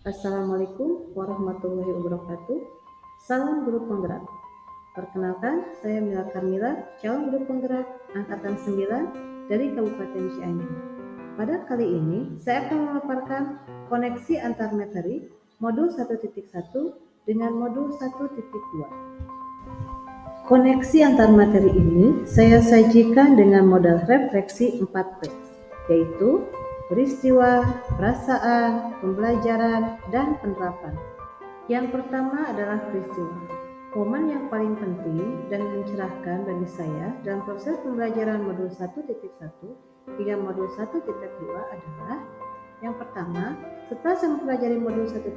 Assalamualaikum warahmatullahi wabarakatuh. Salam guru penggerak. Perkenalkan, saya Mila Karmila, calon guru penggerak angkatan 9 dari Kabupaten Cianjur. Pada kali ini, saya akan memaparkan koneksi antar materi modul 1.1 dengan modul 1.2. Koneksi antar materi ini saya sajikan dengan modal refleksi 4P, yaitu peristiwa, perasaan, pembelajaran, dan penerapan. Yang pertama adalah peristiwa. Momen yang paling penting dan mencerahkan bagi saya dalam proses pembelajaran modul 1.1 hingga modul 1.2 adalah yang pertama, setelah saya mempelajari modul 1.1,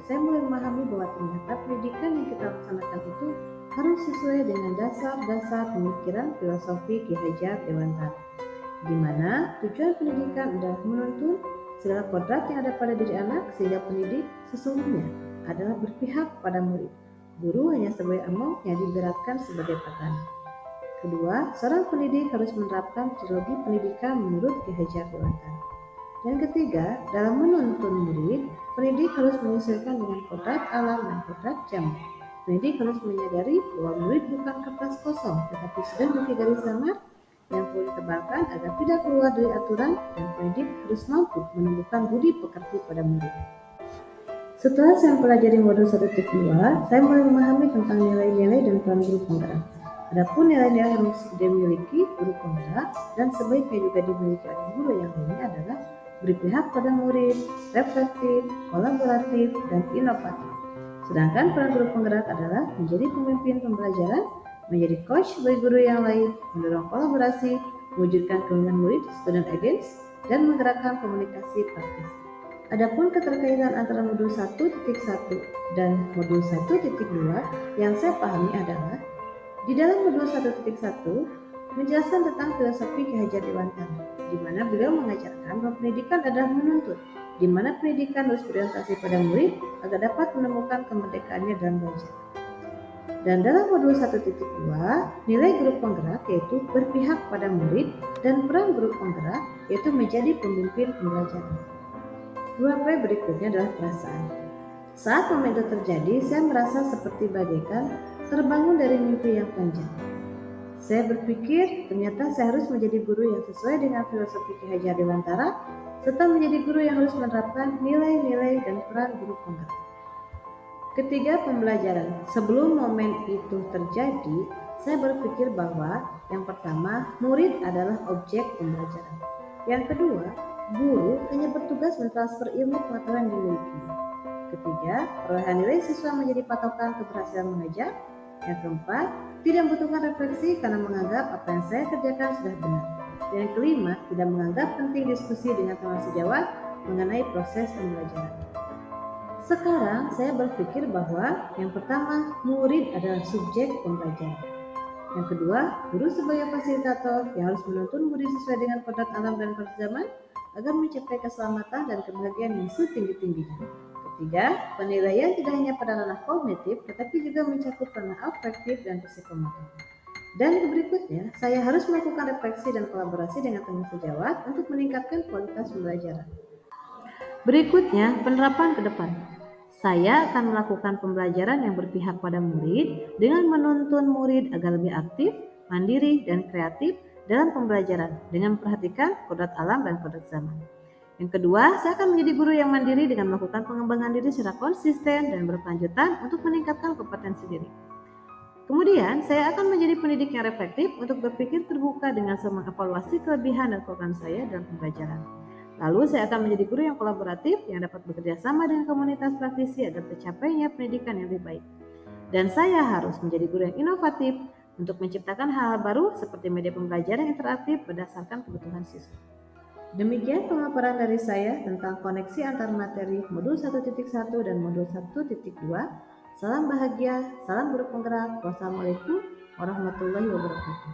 saya mulai memahami bahwa ternyata pendidikan yang kita laksanakan itu harus sesuai dengan dasar-dasar pemikiran filosofi Ki Hajar Dewantara, di mana tujuan pendidikan adalah menuntun segala kodrat yang ada pada diri anak sehingga pendidik sesungguhnya adalah berpihak pada murid. Guru hanya sebagai among yang diberatkan sebagai petani. Kedua, seorang pendidik harus menerapkan teologi pendidikan menurut Ki Hajar Dewantara. Dan ketiga, dalam menuntun murid, pendidik harus menyesuaikan dengan kodrat alam dan kodrat zaman. Pendidik harus menyadari bahwa murid bukan kertas kosong, tetapi sudah memiliki garis gambar yang perlu ditebalkan agar tidak keluar dari aturan, dan pendidik harus mampu menumbuhkan budi pekerti pada murid. Setelah saya mempelajari modul 1.2, saya mulai memahami tentang nilai-nilai dan peran guru penggerak. Adapun nilai-nilai yang harus dimiliki guru penggerak dan sebaiknya juga dimiliki oleh guru yang lainnya adalah berpihak pada murid, reflektif, kolaboratif, dan inovatif. Sedangkan peran guru penggerak adalah menjadi pemimpin pembelajaran, menjadi coach bagi guru yang lain, mendorong kolaborasi, mewujudkan keinginan murid, student against, dan menggerakkan komunikasi praktis. Adapun keterkaitan antara modul 1.1 dan modul 1.2 yang saya pahami adalah di dalam modul 1.1 menjelaskan tentang filosofi Ki Hajar Dewantara, di mana beliau mengajarkan bahwa pendidikan adalah menuntut, di mana pendidikan harus berorientasi pada murid agar dapat menemukan kemerdekaannya dalam belajar. Dan dalam modul 1.2, nilai guru penggerak yaitu berpihak pada murid dan peran guru penggerak yaitu menjadi pemimpin pembelajaran. 2P berikutnya adalah perasaan. Saat momen itu terjadi, saya merasa seperti bagaikan terbangun dari mimpi yang panjang. Saya berpikir ternyata saya harus menjadi guru yang sesuai dengan filosofi Ki Hajar Dewantara, serta menjadi guru yang harus menerapkan nilai-nilai dan peran guru penggerak. Ketiga, pembelajaran. Sebelum momen itu terjadi, saya berpikir bahwa yang pertama, murid adalah objek pembelajaran. Yang kedua, guru hanya bertugas mentransfer ilmu pengetahuan yang dimilikinya. Ketiga, perolehan nilai siswa menjadi patokan keberhasilan mengajar. Yang keempat, tidak membutuhkan refleksi karena menganggap apa yang saya kerjakan sudah benar. Dan yang kelima, tidak menganggap penting diskusi dengan teman sejawat mengenai proses pembelajaran. Sekarang saya berpikir bahwa yang pertama, murid adalah subjek pembelajaran. Yang kedua, guru sebagai fasilitator yang harus menuntun murid sesuai dengan kodrat alam dan kodrat zaman agar mencapai keselamatan dan kebahagiaan yang setinggi-tingginya. Ketiga, penilaian tidak hanya pada ranah kognitif, tetapi juga mencakup ranah afektif dan psikomotor. Dan berikutnya, saya harus melakukan refleksi dan kolaborasi dengan teman sejawat untuk meningkatkan kualitas pembelajaran. Berikutnya, penerapan ke depan. Saya akan melakukan pembelajaran yang berpihak pada murid dengan menuntun murid agar lebih aktif, mandiri, dan kreatif dalam pembelajaran dengan memperhatikan kodrat alam dan kodrat zaman. Yang kedua, saya akan menjadi guru yang mandiri dengan melakukan pengembangan diri secara konsisten dan berkelanjutan untuk meningkatkan kompetensi diri. Kemudian, saya akan menjadi pendidik yang reflektif untuk berpikir terbuka dengan mengevaluasi kelebihan dan kekurangan saya dalam pembelajaran. Lalu, saya akan menjadi guru yang kolaboratif yang dapat bekerja sama dengan komunitas praktisi agar tercapainya pendidikan yang lebih baik. Dan saya harus menjadi guru yang inovatif untuk menciptakan hal-hal baru seperti media pembelajaran yang interaktif berdasarkan kebutuhan siswa. Demikian pemaparan dari saya tentang koneksi antar materi modul 1.1 dan modul 1.2. Salam bahagia, salam guru penggerak. Wassalamualaikum warahmatullahi wabarakatuh.